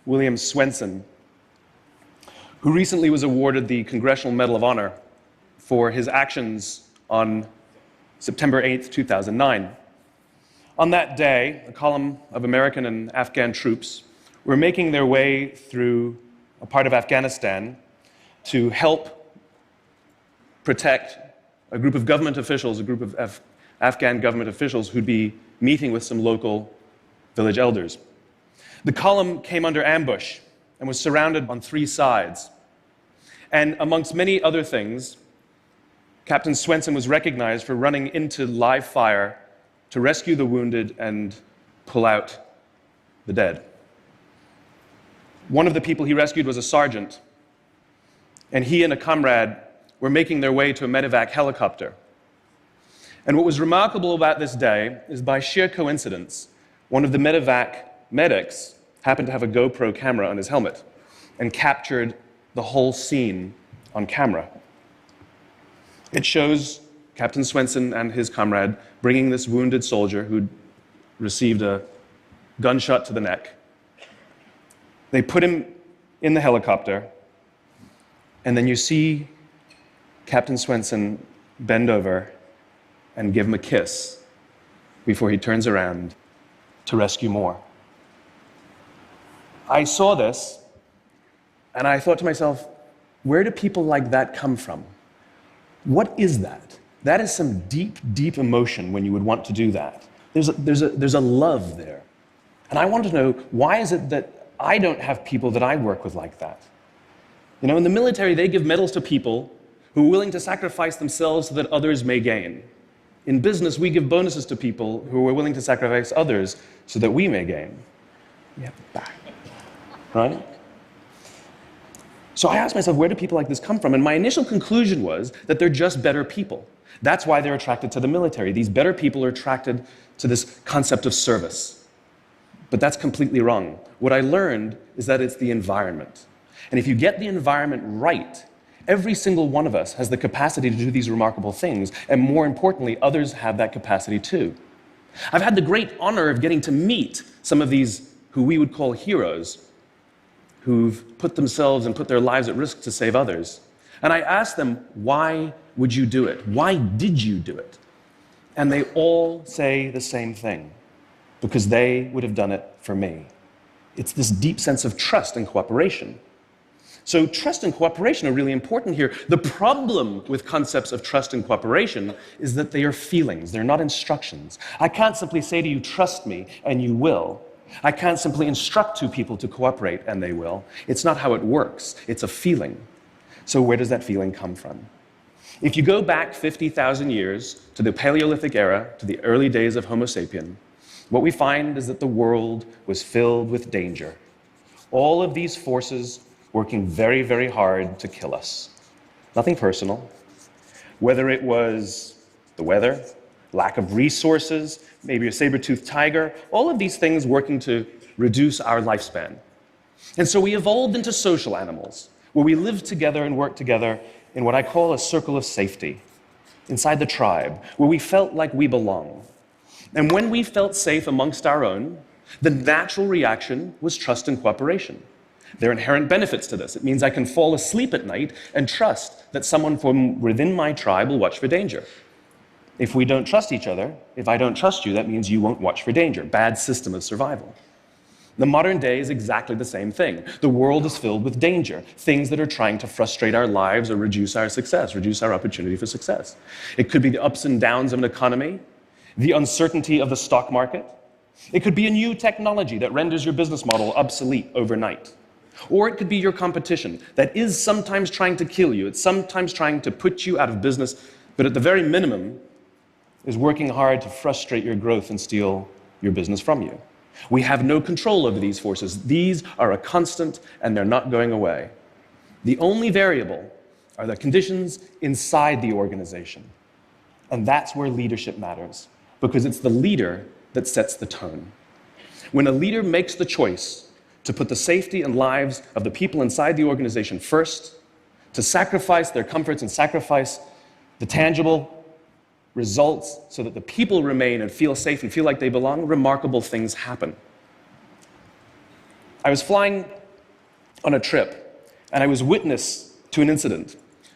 William Swenson, who recently was awarded the Congressional Medal of Honor for his actions on September 8th, 2009. On that day, a column of American and Afghan troops were making their way through a part of Afghanistan to help protect a group of government officials, a group of Afghan government officials who'd be meeting with some local village elders. The column came under ambush and was surrounded on 3 sides. And amongst many other things, Captain Swenson was recognized for running into live fire to rescue the wounded and pull out the dead. One of the people he rescued was a sergeant, and he and a comrade were making their way to a medevac helicopter. And what was remarkable about this day is, by sheer coincidence, one of the medevac medics happened to have a GoPro camera on his helmet and captured the whole scene on camera. It shows Captain Swenson and his comrade bringing this wounded soldier who'd received a gunshot to the neck. They put him in the helicopter, and then you see Captain Swenson bend over and give him a kiss before he turns around to rescue more. I saw this, and I thought to myself, where do people like that come from? What is that? That is some deep, deep emotion when you would want to do that. There's a love there. And I want to know, why is it that I don't have people that I work with like that? You know, in the military, they give medals to people who are willing to sacrifice themselves so that others may gain. In business, we give bonuses to people who are willing to sacrifice others so that we may gain. We have the back, right? So I asked myself, where do people like this come from? And my initial conclusion was that they're just better people. That's why they're attracted to the military. These better people are attracted to this concept of service. But that's completely wrong. What I learned is that it's the environment. And if you get the environment right, every single one of us has the capacity to do these remarkable things, and more importantly, others have that capacity too. I've had the great honor of getting to meet some of these who we would call heroes, who've put themselves and put their lives at risk to save others. And I asked them, why would you do it? Why did you do it? And they all say the same thing: because they would have done it for me. It's this deep sense of trust and cooperation. So trust and cooperation are really important here. The problem with concepts of trust and cooperation is that they are feelings, they're not instructions. I can't simply say to you, trust me, and you will. I can't simply instruct 2 people to cooperate, and they will. It's not how it works. It's a feeling. So where does that feeling come from? If you go back 50,000 years to the Paleolithic era, to the early days of Homo sapien, what we find is that the world was filled with danger. All of these forces working very, very hard to kill us. Nothing personal. Whether it was the weather, lack of resources, maybe a saber-toothed tiger, all of these things working to reduce our lifespan. And so we evolved into social animals, where we lived together and worked together in what I call a circle of safety, inside the tribe, where we felt like we belong. And when we felt safe amongst our own, the natural reaction was trust and cooperation. There are inherent benefits to this. It means I can fall asleep at night and trust that someone from within my tribe will watch for danger. If we don't trust each other, if I don't trust you, that means you won't watch for danger. Bad system of survival. The modern day is exactly the same thing. The world is filled with danger, things that are trying to frustrate our lives or reduce our success, reduce our opportunity for success. It could be the ups and downs of an economy, the uncertainty of the stock market. It could be a new technology that renders your business model obsolete overnight. Or it could be your competition that is sometimes trying to kill you. It's sometimes trying to put you out of business, but at the very minimum is working hard to frustrate your growth and steal your business from you. We have no control over these forces. These are a constant, and they're not going away. The only variable are the conditions inside the organization. And that's where leadership matters, because it's the leader that sets the tone. When a leader makes the choice to put the safety and lives of the people inside the organization first, to sacrifice their comforts and sacrifice the tangible results so that the people remain and feel safe and feel like they belong, remarkable things happen. I was flying on a trip, and I was witness to an incident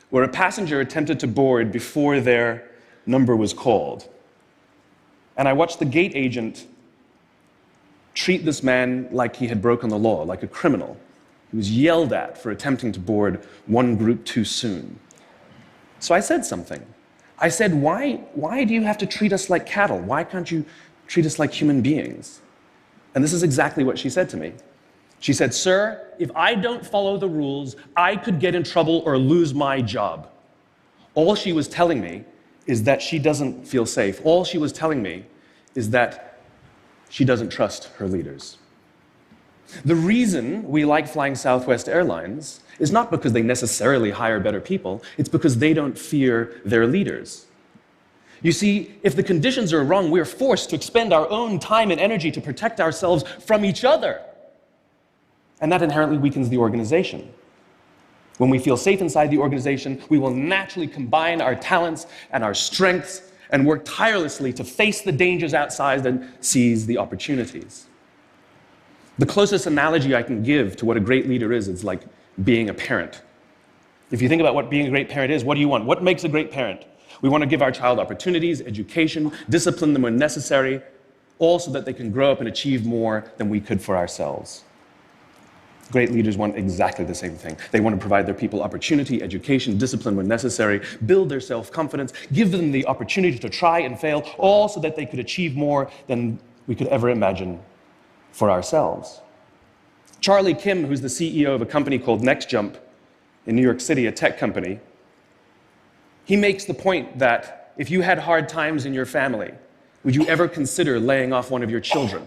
where a passenger attempted to board before their number was called. And I watched the gate agent treat this man like he had broken the law, like a criminal. He was yelled at for attempting to board one group too soon. So I said something. I said, why do you have to treat us like cattle? Why can't you treat us like human beings? And this is exactly what she said to me. She said, "Sir, if I don't follow the rules, I could get in trouble or lose my job." All she was telling me is that she doesn't feel safe. All she was telling me is that she doesn't trust her leaders. The reason we like flying Southwest Airlines is not because they necessarily hire better people, it's because they don't fear their leaders. You see, if the conditions are wrong, we're forced to expend our own time and energy to protect ourselves from each other. And that inherently weakens the organization. When we feel safe inside the organization, we will naturally combine our talents and our strengths and work tirelessly to face the dangers outside and seize the opportunities. The closest analogy I can give to what a great leader is like being a parent. If you think about what being a great parent is, what do you want? What makes a great parent? We want to give our child opportunities, education, discipline them when necessary, all so that they can grow up and achieve more than we could for ourselves. Great leaders want exactly the same thing. They want to provide their people opportunity, education, discipline when necessary, build their self-confidence, give them the opportunity to try and fail, all so that they could achieve more than we could ever imagine for ourselves. Charlie Kim, who's the CEO of a company called NextJump in New York City, a tech company, he makes the point that if you had hard times in your family, would you ever consider laying off one of your children?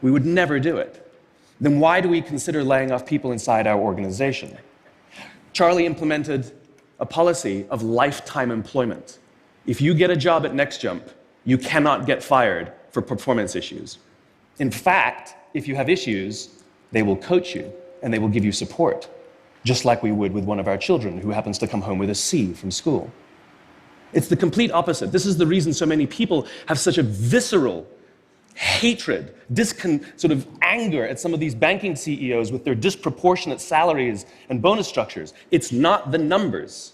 We would never do it. Then why do we consider laying off people inside our organization? Charlie implemented a policy of lifetime employment. If you get a job at NextJump, you cannot get fired for performance issues. In fact, if you have issues, they will coach you and they will give you support, just like we would with one of our children who happens to come home with a C from school. It's the complete opposite. This is the reason so many people have such a visceral hatred, sort of anger at some of these banking CEOs with their disproportionate salaries and bonus structures. It's not the numbers.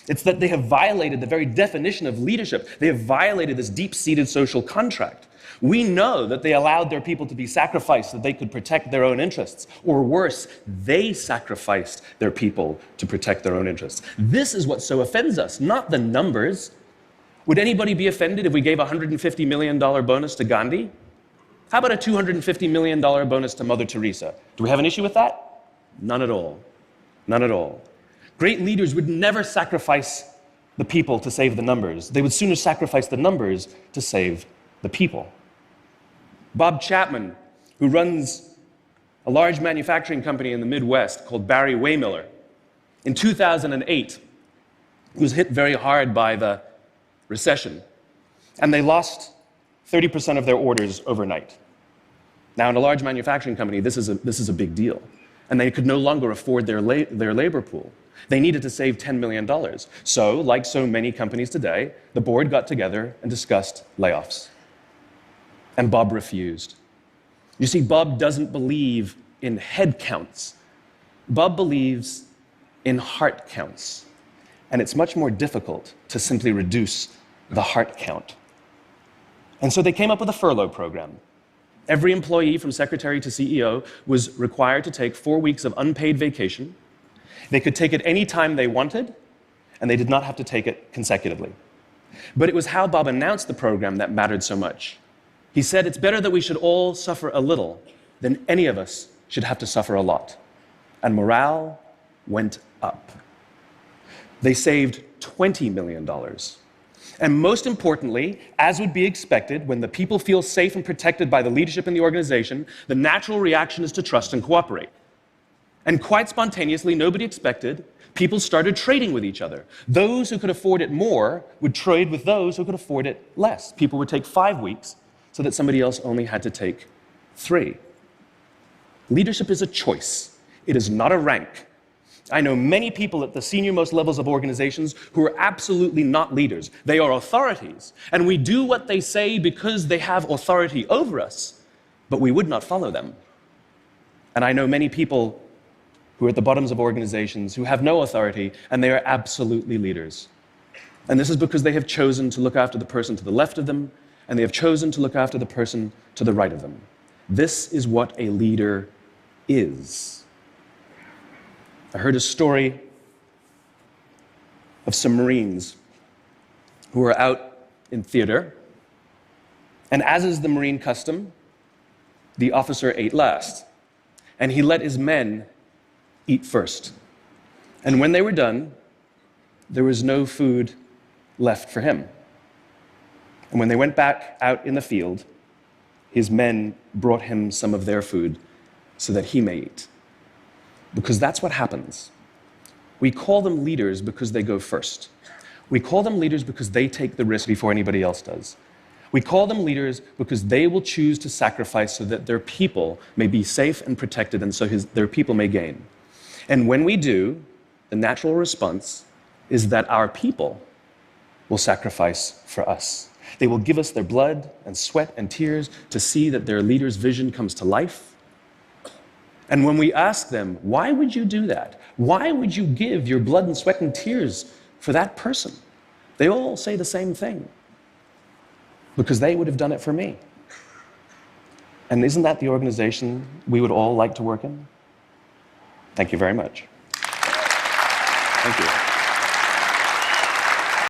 It's that they have violated the very definition of leadership. They have violated this deep-seated social contract. We know that they allowed their people to be sacrificed so that they could protect their own interests. Or worse, they sacrificed their people to protect their own interests. This is what so offends us, not the numbers. Would anybody be offended if we gave a $150 million bonus to Gandhi? How about a $250 million bonus to Mother Teresa? Do we have an issue with that? None at all. None at all. Great leaders would never sacrifice the people to save the numbers. They would sooner sacrifice the numbers to save the people. Bob Chapman, who runs a large manufacturing company in the Midwest called Barry Waymiller, in 2008, was hit very hard by the recession, and they lost 30% of their orders overnight. Now, in a large manufacturing company, this is a big deal, and they could no longer afford their labor pool. They needed to save $10 million. So, like so many companies today, the board got together and discussed layoffs. And Bob refused. You see, Bob doesn't believe in head counts. Bob believes in heart counts. And it's much more difficult to simply reduce the heart count. And so they came up with a furlough program. Every employee from secretary to CEO was required to take 4 weeks of unpaid vacation. They could take it any time they wanted, and they did not have to take it consecutively. But it was how Bob announced the program that mattered so much. He said, "It's better that we should all suffer a little than any of us should have to suffer a lot." And morale went up. They saved $20 million. And most importantly, as would be expected, when the people feel safe and protected by the leadership in the organization, the natural reaction is to trust and cooperate. And quite spontaneously, nobody expected, people started trading with each other. Those who could afford it more would trade with those who could afford it less. People would take 5 weeks so that somebody else only had to take 3. Leadership is a choice. It is not a rank. I know many people at the senior-most levels of organizations who are absolutely not leaders. They are authorities, and we do what they say because they have authority over us, but we would not follow them. And I know many people who are at the bottoms of organizations, who have no authority, and they are absolutely leaders. And this is because they have chosen to look after the person to the left of them, and they have chosen to look after the person to the right of them. This is what a leader is. I heard a story of some Marines who were out in theater, and as is the Marine custom, the officer ate last, and he let his men eat first. And when they were done, there was no food left for him. And when they went back out in the field, his men brought him some of their food so that he may eat. Because that's what happens. We call them leaders because they go first. We call them leaders because they take the risk before anybody else does. We call them leaders because they will choose to sacrifice so that their people may be safe and protected, and so their people may gain. And when we do, the natural response is that our people will sacrifice for us. They will give us their blood and sweat and tears to see that their leader's vision comes to life. And when we ask them, why would you do that? Why would you give your blood and sweat and tears for that person? They all say the same thing. Because they would have done it for me. And isn't that the organization we would all like to work in? Thank you very much. Thank you.